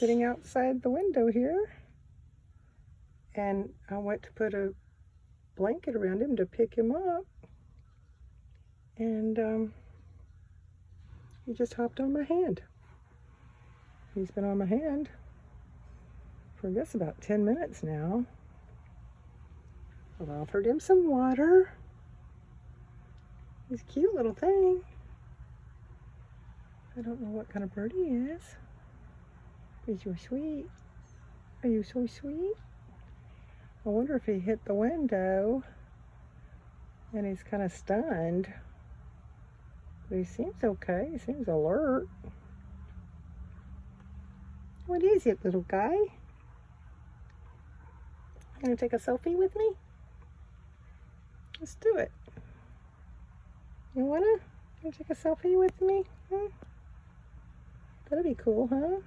sitting outside the window here, and I went to put a blanket around him to pick him up, and he just hopped on my hand. He's been on my hand for, I guess, about 10 minutes now. I've offered him some water. He's a cute little thing. I don't know what kind of bird he is. He's so sweet. Are you so sweet? I wonder if he hit the window and he's kind of stunned. But he seems okay. He seems alert. What is it, little guy? You gonna take a selfie with me? Let's do it. You wanna take a selfie with me? That'd be cool, huh?